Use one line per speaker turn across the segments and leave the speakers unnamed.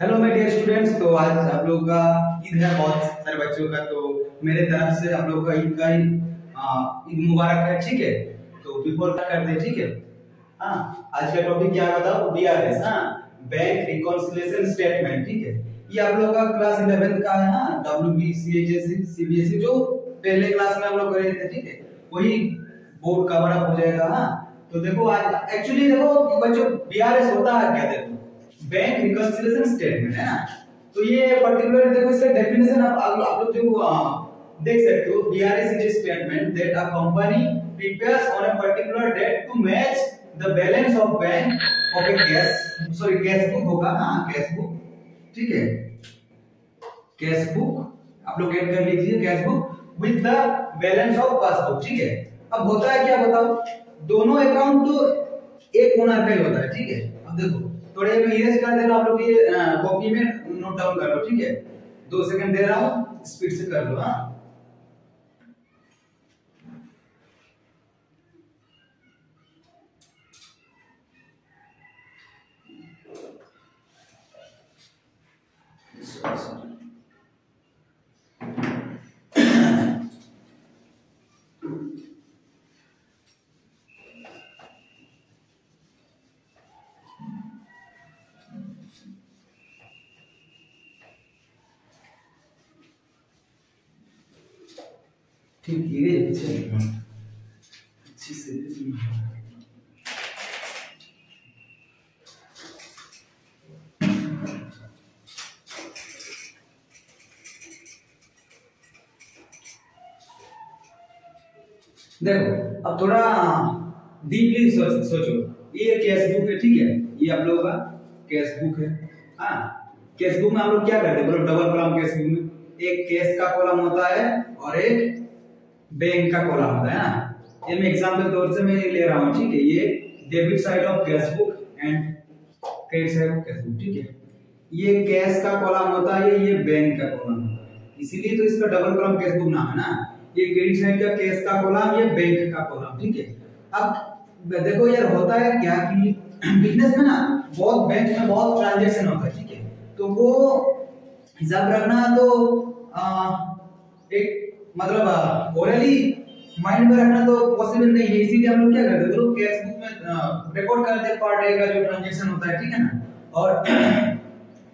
Hello my dear students. तो आज आप लोगों का ईद है, बहुत सारे बच्चों का। तो मेरे तरफ से आप लोगों का ईद मुबारक है। ठीक है, तो बिफोर करते हैं। ठीक है, हाँ, आज का टॉपिक क्या बताओ? बीआरएस, हाँ, बैंक रिकॉन्सिलिएशन स्टेटमेंट। ठीक है, ये आप लोगों का क्लास 11 का है। हाँ, डब्ल्यूबीसीएचएससी सीबीएसई जो पहले क्लास में हम लोग कर रहे थे। ठीक है, वही बोर्ड कवर अप हो जाएगा। हाँ, तो देखो आज एक्चुअली देखो बच्चों, बीआरएस होता है क्या? देखो, बैंक रिकॉन्सिलिएशन स्टेटमेंट है ना। तो ये पर्टिकुलर देखो इसका डेफिनेशन आप लोग जो देख सकते हो। BRS is a statement that a company prepares on a particular date to match the balance of bank of a cash book होगा। हाँ, कैश बुक। ठीक है, कैश बुक आप लोग ऐड कर लीजिए, cash book with the balance of passbook. ठीक है, अब होता है क्या बताओ? दोनों अकाउंट तो एक ओनर का ही होता है। ठीक है, अब देखो थोड़े मैं इरेज कर दे रहा हूं, आप लोग ये कॉपी में नोट डाउन कर लो। ठीक है, 2 सेकंड दे रहा हूं, स्पीड से कर लो। हाँ, ठीक है, अच्छी से देखो। अब थोड़ा डीपली सोचो। ये कैश बुक है। ठीक है, ये आप लोगों का कैश बुक है। हाँ, कैश बुक में हम लोग क्या करते हैं बोलो? डबल कॉलम कैश बुक में एक कैश का कॉलम होता है और एक बैंक का कॉलम होता है ना। ये मैं एग्जांपल तौर से मैं ले रहा हूँ। ठीक है, ये debit side of cash book and credit side of cash book. ठीक है, ये कैश का कॉलम होता है, ये बैंक का कॉलम होता है, इसीलिए तो इसका डबल कॉलम कैश बुक नाम है ना। ये क्रेडिट साइड का कैश का कॉलम, ये बैंक का कॉलम। ठीक है, अब देखो यार होता है क्या कि बिजनेस में ना बहुत बैंक में बहुत ट्रांजैक्शन होता है। ठीक है, तो वो हिसाब रखना तो एक मतलब ओरली माइंड में रखना तो पॉसिबल नहीं है। इसीलिए हम लोग क्या करते हैं तो कैश बुक में रिकॉर्ड करते हैं पर डे का जो ट्रांजैक्शन होता है। ठीक है ना, और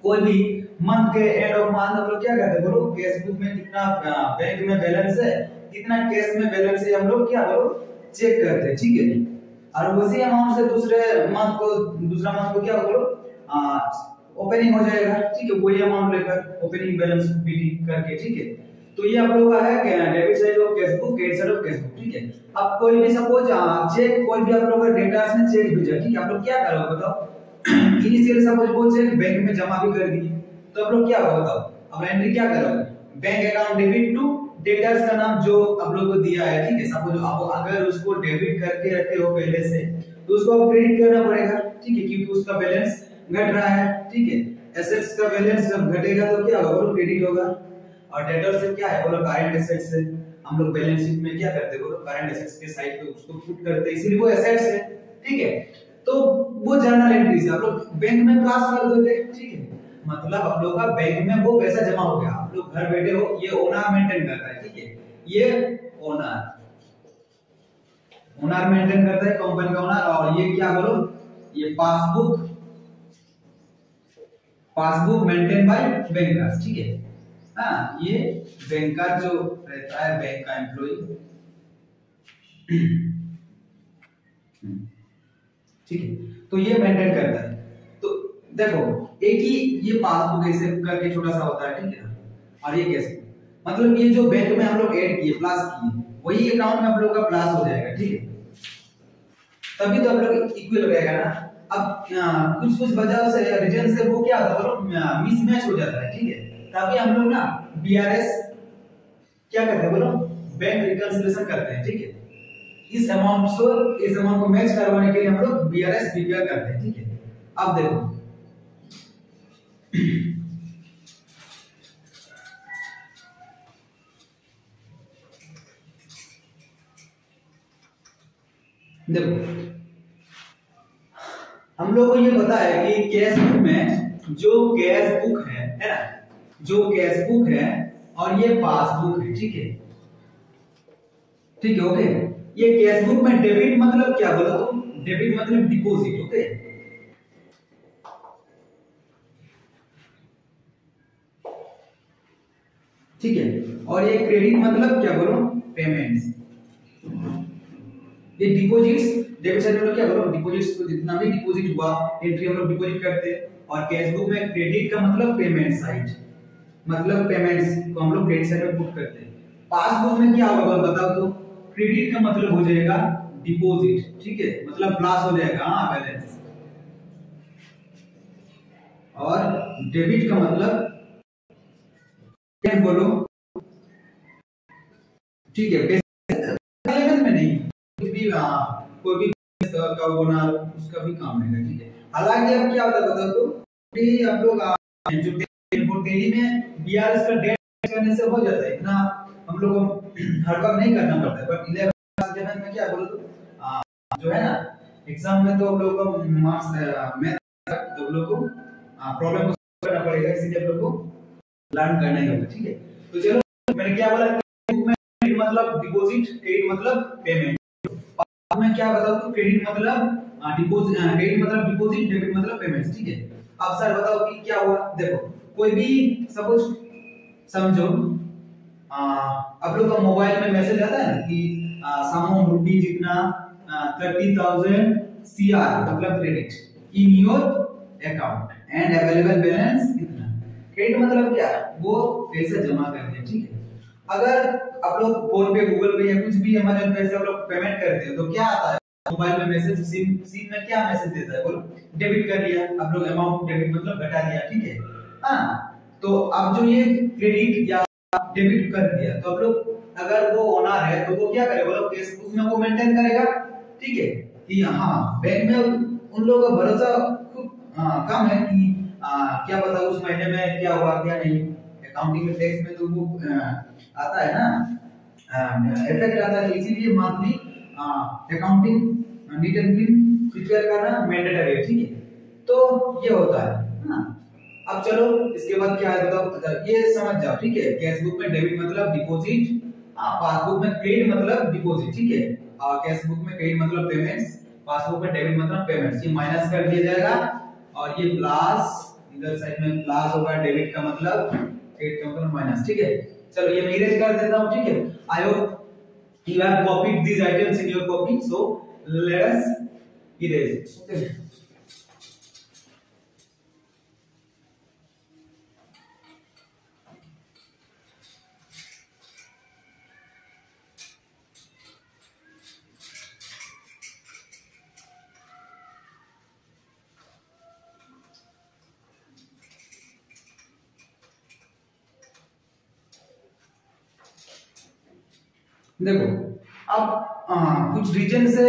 कोई भी मंथ के एंड ऑफ मंथ हम लोग क्या करते हैं बोलो? कैश बुक में कितना बैंक में बैलेंस है, कितना कैश में बैलेंस है, हम लोग क्या बोलो चेक करते हैं। ठीक है, और उसी अमाउंट से दूसरा मंथ को क्या बोलो ओपनिंग हो जाएगा। ठीक है, वही अमाउंट लेकर ओपनिंग बैलेंस बीटी करके। ठीक है, तो ये आप लोगों का है debit side of cash book, credit side of cash book. ठीक है, अब कोई भी सपोज चेक कोई भी आप लोगों का डेटा से चेक भेजा। ठीक है, आप लोग क्या करोगे बताओ? इनिशियल सपोज वो चेक बैंक में जमा भी कर दिए, तो आप लोग क्या होगा बताओ? अब एंट्री क्या करोगे? Bank account debit to debtors का नाम जो आप लोगों को दिया है। ठीक है, सपोज आप अगर उसको डेबिट करके रखे हो पहले से, तो उसको अब क्रेडिट करना पड़ेगा। ठीक है, क्योंकि उसका बैलेंस घट रहा है। ठीक है, एसेट्स का बैलेंस जब घटेगा तो क्या होगा बोलो? क्रेडिट होगा। और डेटर से क्या है बोलो? करंट एसेट्स है। हम लोग बैलेंस शीट में क्या करते हैं बोलो? करंट एसेट्स के साइड पे उसको पुट करते हैं, इसीलिए वो एसेट्स है। ठीक है, तो वो जर्नल एंट्री से आप लोग बैंक में पास कर दोगे। ठीक है, मतलब आप लोग का बैंक में वो पैसा जमा हो गया, आप लोग घर बैठे हो। ये ओनर मेंटेन करता है। ठीक है, ये ओनर मेंटेन करता है, कंपनी का ओनर। और ये क्या बोलो? ये पासबुक मेंटेन बाय बैंकर्स। ठीक है, हाँ, ये बैंकर जो रहता है, बैंक का एम्प्लॉय। ठीक है, तो ये मेंटेन करता है। तो देखो एक ही ये पासबुक ऐसे करके छोटा सा होता है। ठीक है, और ये कैसे मतलब ये जो बैंक में हम लोग ऐड किए प्लस किए, वही अकाउंट में आप लोग का प्लस हो जाएगा। ठीक है, तभी तो आप लोग इक्वल रहेगा ना। अब कुछ वजह से रीजन से वो क्या होता है मिसमैच हो जाता है। ठीक है, तभी हम लोग ना बीआरएस क्या करते हैं बोलो? बैंक रिकंसिलिएशन करते हैं। ठीक है, इस अमाउंट को मैच करवाने के लिए हम लोग बीआरएस प्रिपेयर करते हैं। ठीक है, अब देखो देखो हम लोग को ये पता है कि कैश बुक में जो कैश बुक है ना, जो कैश बुक है और ये पासबुक है, ठीक है, ठीक है, ओके। ये कैश बुक में डेबिट मतलब क्या बोला तुम? डेबिट मतलब डिपॉजिट, ओके। ठीक है, और ये क्रेडिट मतलब क्या बोलो? पेमेंट्स। ये डिपॉजिट्स, डेबिट साइड में क्या बोलो? डिपॉजिट्स, तो जितना भी डिपॉजिट हुआ एंट्री हम लोग डिपॉजिट करते हैं। और कैश बुक में क्रेडिट का मतलब पेमेंट साइड, मतलब पेमेंट्स को हम लोग क्रेडिट साइड में पुट करते हैं। पासबुक में क्या होगा बताओ तो? क्रेडिट का मतलब हो जाएगा डिपॉजिट, ठीक है, मतलब प्लस हो जाएगा बैलेंस। और डेबिट का मतलब क्या बोलो? ठीक है, लेवल में नहीं, कुछ भी कोई भी का होना उसका भी काम है, ठीक है। हालांकि अब क्या होता है बताओ तो? भी आप लोग जो टेली में बीआरएस का डेट करने से हो जाता है, इतना हम लोग को हर वक्त नहीं करना पड़ता है। बट 11 में क्या बोलो तो जो है ना एग्जाम में तो हम लोग को मार्क्स मैथ तो हम लोग को प्रॉब्लम को सॉल्व करना पड़ेगा, इसलिए हम लोग को लर्न करना ही होगा, ठीक है। तो चलो मैंने क्या बोला? क्रेडिट मतलब डिपॉजिट, क्रेडिट मतलब पेमेंट। अब मैं क्या बताऊं तो क्रेडिट मतलब डिपॉजिट, क्रेडिट मतलब डिपॉजिट, डेबिट मतलब पेमेंट्स, ठीक है। अब सर बताओ कि क्या हुआ? देखो कोई भी सपोज समझो आप लोग का मोबाइल में मैसेज आता है ना कि सम रुपीज जितना 30,000 CR मतलब credit in your account and available balance इतना। क्रेडिट मतलब क्या? वो पैसा जमा कर दिया, ठीक है। अगर आप लोग फोन पे, गूगल पे या कुछ भी अमेज़न पे से आप लोग पेमेंट करते हो तो क्या आता है मोबाइल में मैसेज? सिम में क्या मैसेज देता है बोलो? डेबिट कर लिया आप लोग, अमाउंट डेबिट मतलब घटा दिया, ठीक है। हाँ, तो अब जो ये क्रेडिट या डेबिट कर दिया तो आप लोग अगर वो ओनर है तो वो क्या करेगा बोलो? केस बुक में वो मेंटेन करेगा, ठीक है, कि हाँ बैंक में उन लोगों का भरोसा खूब कम है कि क्या पता उस महीने में क्या हुआ क्या नहीं। अकाउंटिंग में टैक्स में तो वो आता है ना, इफेक्ट आता है, इसीलिए monthly accounting neat and clean prepare करना मैंडेटरी है, ठीक है। तो ये होता है ना। अब चलो इसके बाद क्या है बताओ? ये समझ जाओ, ठीक है। कैश बुक में डेबिट मतलब डिपॉजिट, पासबुक में क्रेडिट मतलब डिपॉजिट, ठीक है। कैश बुक में क्रेडिट मतलब पेमेंट्स, पासबुक में डेबिट मतलब पेमेंट्स। ये माइनस कर दिया जाएगा और ये प्लस, इधर साइड में प्लस होगा, डेबिट का मतलब, क्रेडिट का मतलब माइनस, ठीक है। चलो ये मैं इरेज कर देता हूं, ठीक है। I hope you have copied these items in your copy, so let us erase, okay। देखो अब कुछ रीजन से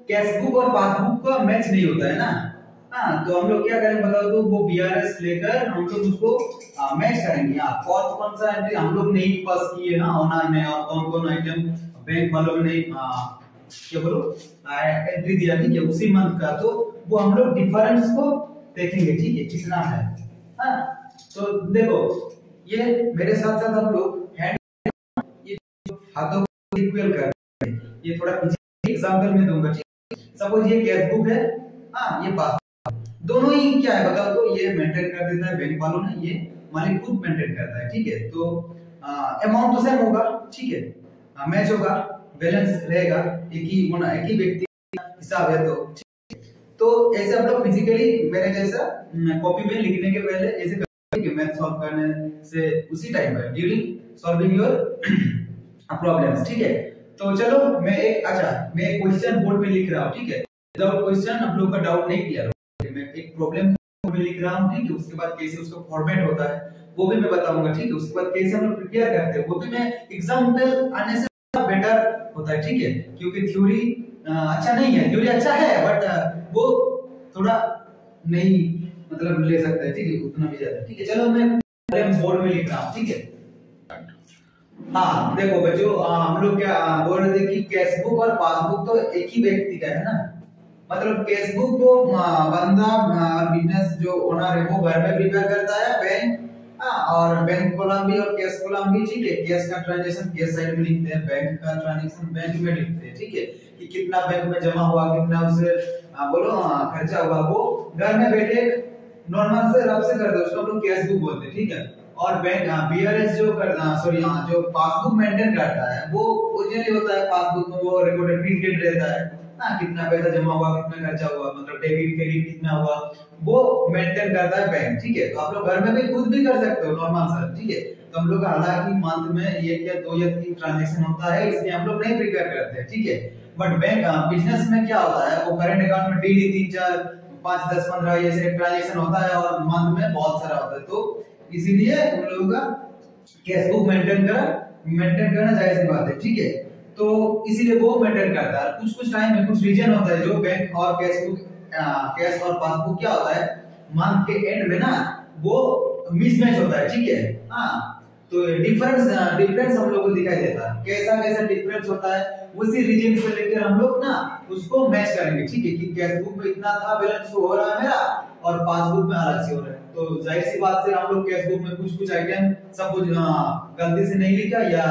कैश बुक और पासबुक का मैच नहीं होता है ना। तो हम लोग क्या करेंगे बताओ तो? वो बीआरएस लेकर हम लोग उसको मैच करेंगे। कौन कौन सा एंट्री हम लोग नहीं पास किए ना ऑनलाइन में, और कौन कौन आइटम बैंक वालों ने क्या बोलो एंट्री दिया, ठीक है, उसी मंथ का, तो वो हम लोग डिफरेंस को देखेंगे, ठीक है, कितना है। तो देखो ये मेरे साथ साथ हम लोग हैंड ये हाथों इक्वल कर, ये थोड़ा एग्जांपल में दूंगा, ठीक है। सपोज ये कैश बुक है, ये पासबुक, दोनों ही क्या है बताओ तो? ये मेंटेन कर देता है बैंक वालों ने, ये मालिक खुद मेंटेन करता है, ठीक है। तो अमाउंट तो सेम होगा, ठीक है, मैच होगा, बैलेंस रहेगा, एक ही व्यक्ति हिसाब है, तो ठीक है। तो ऐसे आप लोग फिजिकली मेरे जैसा कॉपी में लिखने के पहले ऐसे करेंगे, मैथ सॉल्व करने से उसी टाइम पर ड्यूरिंग सॉल्विंग योर प्रॉब्लम्स, ठीक है। तो चलो मैं एक क्वेश्चन बोर्ड पे लिख रहा हूँ, ठीक है। विदाउट क्वेश्चन आप लोग का डाउट नहीं क्लियर होगा। मैं एक प्रॉब्लम में लिख रहा हूँ, ठीक है, उसके बाद कैसे उसका फॉर्मेट होता है वो भी मैं बताऊंगा, ठीक है। उसके बाद कैसे हम लोग प्रिपेयर करते हैं वो भी मैं एग्जाम्पल आने से बेटर होता है, ठीक है, क्योंकि थ्योरी अच्छा नहीं है, थ्योरी अच्छा है बट वो थोड़ा नहीं मतलब ले सकता है, ठीक है, उतना भी ज्यादा, ठीक है। चलो मैं बोर्ड में लिख रहा हूँ, ठीक है। देखो बच्चों हम लोग क्या बोल रहे थे कि कैश बुक और पासबुक तो एक ही व्यक्ति का है ना, मतलब कैश बुक को बंदा बिजनेस जो ओनर है वो घर में प्रिपेयर करता है, बैंक और बैंक कॉलम भी और कैश कॉलम भी, ठीक है। कैश का ट्रांजैक्शन कैश साइड में लिखते हैं, बैंक का ट्रांजैक्शन बैंक में लिखते हैं, ठीक है, कि कितना बैंक में जमा हुआ, कितना उसे बोलो खर्चा हुआ, वो घर में बैठे नॉर्मल से रफ से कर दो, उसको हम लोग कैश बुक बोलते हैं, ठीक है। और बैंक बीआरएस जो जो पासबुक मेंटेन करता है वो ओरिजिनली होता है पासबुक में, वो रिकॉर्डेड पीरियड रहता है, कितना पैसा जमा हुआ, कितना खर्चा हुआ, मतलब डेबिट क्रेडिट कितना हुआ, वो मेंटेन करता है बैंक, ठीक है। तो आप लोग घर में भी खुद भी कर सकते हो नॉर्मल सर, ठीक है। तो हम लोग हालांकि मंथ में एक या 2 या 3 ट्रांजैक्शन होता है, इसलिए हम लोग नहीं प्रिपेयर करते हैं, ठीक है। बट बैंक बिजनेस में क्या होता है, वो करंट अकाउंट में डेली 3 4 5 10 15 ऐसे ट्रांजैक्शन होता है और मंथ में बहुत सारा होता है, तो इसीलिए उन लोगों का कैश बुक मेंटेन करना जायज सी बात है, ठीक है। तो इसीलिए वो मेंटेन करता है। कुछ टाइम में कुछ रीजन होता है जो बैंक और कैश और पासबुक क्या होता है, मंथ के एंड में ना वो मिसमैच होता है, ठीक है। तो डिफरेंस हम लोग को दिखाई देता है, कैसा डिफरेंस होता है, उसी रीजन से लेकर हम लोग ना उसको मैच करेंगे, ठीक है, कि कैश बुक में इतना था बैलेंस हो रहा है मेरा और पासबुक में अलग से हो रहा है। तो जाहिर सी बात से हम लोग कैश बुक में कुछ आइटम सब कुछ गलती से नहीं लिखा या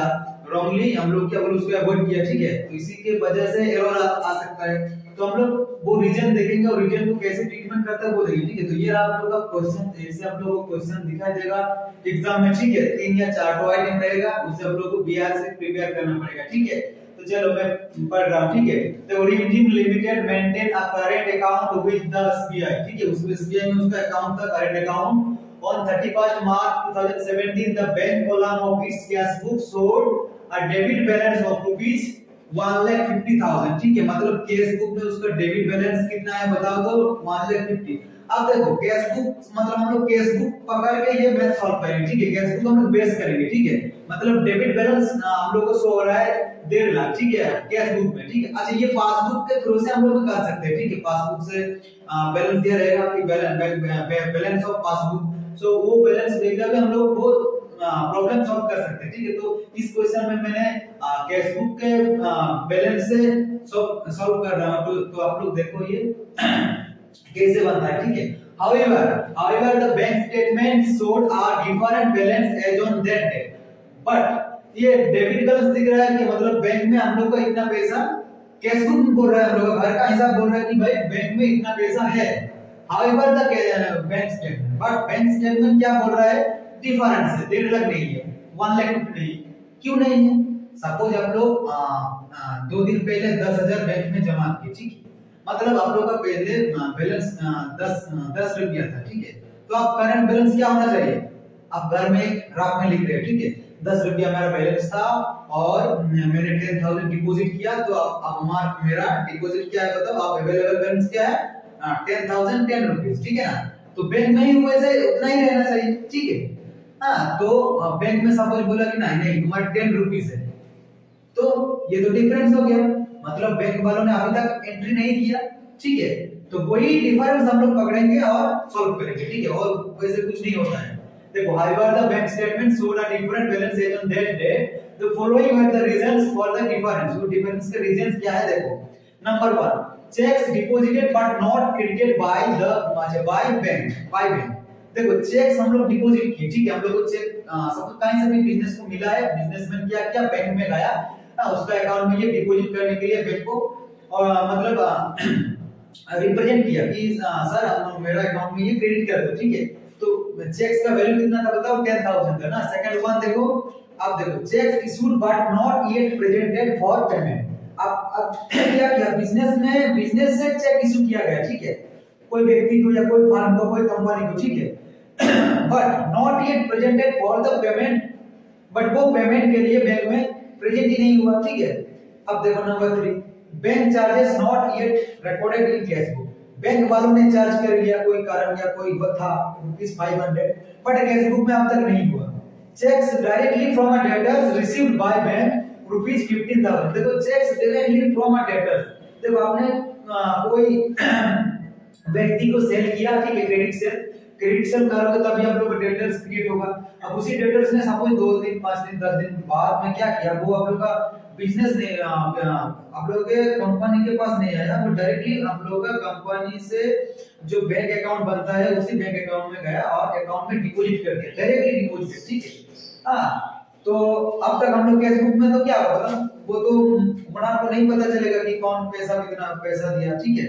रॉन्गली हम लोग क्या बोले उसको अवॉइड किया, ठीक है। तो इसी के वजह से एरर आ सकता है। तो हम लोग वो रीजन देखेंगे और रीजन को कैसे ट्रीटमेंट करता है वो देखेंगे, ठीक है। तो ये आप लोगों का क्वेश्चन, ऐसे आप लोगों को क्वेश्चन दिखाई देगा एग्जाम में, ठीक है। 3 या 4 आइटम रहेगा, उससे आप लोगों को बीआर से प्रिपेयर करना पड़ेगा, ठीक है। तो चलो मैं पढ़ रहा हूं, ठीक है। तो redeem limited maintain a current account with the SBI, ठीक है। उसमें एसबीआई में उसका अकाउंट था, current account. On 31st March 2017, the bank column of its cash book showed a debit balance of rupees 1,50,000, ठीक है। मतलब कैश बुक में उसका डेबिट बैलेंस कितना है बताओ तो 1,50,000। अब देखो कैश बुक मतलब हम लोग कैश बुक पकड़ के ये मैथ सॉल्व करेंगे, ठीक है। कैश बुक हम लोग बेस करेंगे, ठीक है। मतलब डेबिट बैलेंस हम लोग को शो हो रहा है 1.5 लाख, ठीक है, कैश बुक में, ठीक है। अच्छा ये पासबुक के थ्रू से हम लोग कर सकते हैं, ठीक है। पासबुक से बैलेंस दिया रहेगा कि बैलेंस ऑफ पासबुक, सो वो बैलेंस देखकर भी हम लोग वो प्रॉब्लम सॉल्व कर सकते हैं, ठीक है। तो इस क्वेश्चन में मैंने कैश बुक के बैलेंस से सॉल्व कर रहा हूं, तो आप लोग देखो ये कैसे बनता है, ठीक है। however the bank statement showed a different balance as on that day, but ये डेबिट बैलेंस दिख रहा है कि मतलब बैंक में हम लोग का इतना पैसा, कैश बुक में बोल रहा है हम लोग घर का हिसाब बोल रहा है कि भाई बैंक में इतना पैसा है। however the bank statement, but bank statement क्या बोल रहा है, डिफरेंस है, 1.5 लाख नहीं है, 1 लाख नहीं। क्यों नहीं है? सपोज आप लोग 2 दिन पहले 10,000 बैंक में जमा किए, ठीक है। मतलब आप लोग का पहले बैलेंस 10 रुपया था, ठीक है। तो आप करंट बैलेंस क्या होना चाहिए, आप घर में एक ग्राफ में लिख रहे हैं, ठीक है। 10 रुपया मेरा बैलेंस था और मैंने 10,000 डिपॉजिट किया, तो अब मेरा डिपॉजिट क्या है बताओ, आप अवेलेबल बैलेंस क्या है 10,010 रुपीस, ठीक है ना। तो बैंक में ही वैसे उतना ही रहना चाहिए, ठीक है। तो बैंक में सपोज बोला कि नहीं तुम्हारे 10 रुपीस है, तो ये तो डिफरेंस हो गया, मतलब बैंक वालों ने अभी तक एंट्री नहीं किया, ठीक है। तो वही डिफरेंस हम लोग पकड़ेंगे और सॉल्व करेंगे, ठीक है। और वैसे कुछ नहीं होता है। देखो however the bank statement showed a different balance as on that day, the following are the reasons for the difference। तो डिफरेंस के रीजंस क्या है देखो। Number 1, checks deposited but not credited by bank। देखो चेक्स हम लोग deposit किए, ठीक है। हम लोग को चेक सब कहीं से भी बिजनेस को मिला है, बिजनेसमैन क्या बैंक में गया, उसका अकाउंट में ये डिपॉजिट करने के लिए बैंक को और मतलब रिप्रेजेंट किया कि सर मेरा अकाउंट में ये क्रेडिट कर दो, ठीक है। तो चेक्स का वैल्यू कितना था बताओ, 10,000 था ना। सेकंड वन देखो, अब देखो cheques issued but not yet presented for payment. अब क्या किया, बिजनेस से चेक इशू किया गया, ठीक है, कोई व्यक्ति को या कोई फर्म को, कोई कंपनी को, ठीक है। But not yet presented for the payment, but वो पेमेंट के लिए बैंक में प्रेजेंट ही नहीं हुआ, ठीक है। अब देखो number 3, bank charges not yet recorded in cash book. Bank वालों ने चार्ज कर लिया कोई कारण या कोई था ₹500, बट कैश बुक में अब तक नहीं हुआ। Cheques directly from a debtors received by bank ₹15,000। देखो cheques directly from a debtors, देखो आपने कोई व्यक्ति को सेल किया, ठीक है, क्रेडिट सेल करोगे तभी आप लोग डेटर्स क्रिएट होगा। अब उसी डेटर्स ने सपोज 2 दिन 5 दिन 10 दिन बाद में क्या किया, वो आप लोग का बिजनेस नहीं आप लोगों के कंपनी के पास नहीं आया, वो डायरेक्टली आप लोगों का कंपनी से जो बैंक अकाउंट बनता है उसी बैंक अकाउंट में गया और अकाउंट में डिपॉजिट कर दिया, डायरेक्टली डिपॉजिट, ठीक है। हाँ, तो अब तक हम लोग कैश बुक में तो क्या होगा, वो तो बड़ा को नहीं पता चलेगा कि कौन पैसा कितना पैसा दिया, ठीक है।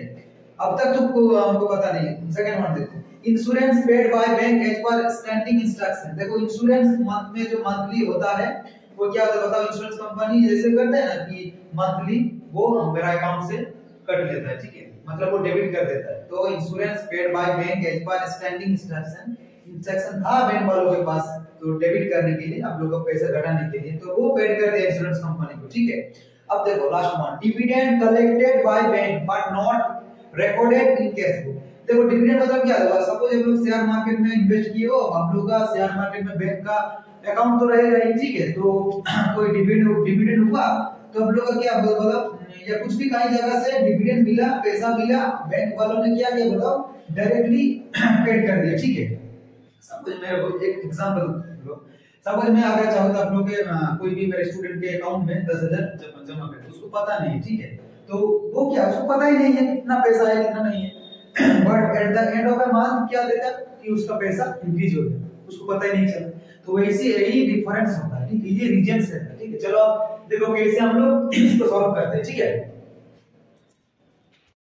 अब तक तो हमको पता नहीं है। सेकंड वन देखो, insurance paid by bank as per standing instruction. देखो इंश्योरेंस मंथ में जो मंथली होता है वो क्या होता है बताओ, इंश्योरेंस कंपनी जैसे करते हैं ना कि मंथली वो मेरा अकाउंट से कट लेता है, ठीक है, मतलब वो डेबिट कर देता है। तो insurance paid by bank as per standing instruction था बैंक वालों के पास, तो डेबिट करने के लिए आप लोगों का पैसा घटाने के लिए, तो वो पेड कर दिया इंश्योरेंस कंपनी को, ठीक है। अब देखो last one, dividend collected by bank but not recorded in cash book. देखो डिविडेंड मतलब क्या होगा, सपोज हम लोग शेयर मार्केट में इन्वेस्ट किए हो, आप लोग का शेयर मार्केट में बैंक का अकाउंट तो रहेगा ही, ठीक है, तो कोई डिविडेंड हुआ तो हम लोग का क्या मतलब या कुछ भी कहीं जगह से डिविडेंड मिला, पैसा मिला, बैंक वालों ने क्या किया बताओ, डायरेक्टली पेड कर दिया, ठीक है। सपोज मैं एक एग्जांपल लो, सपोज मैं अगर चाहूं तो आप लोग के कोई भी मेरे स्टूडेंट के अकाउंट में 10,000 जमा कर, उसको पता नहीं है, ठीक है, तो वो क्या उसको पता ही नहीं है कितना पैसा है कितना नहीं है, but at the end of the month क्या देता कि उसका पैसा इंक्रीज हो गया, उसको पता ही नहीं चला। तो वैसे यही डिफरेंस होता है, ठीक है, ये रीजंस है, ठीक है। चलो अब देखो कैसे हम लोग इसको सॉल्व करते हैं, ठीक है।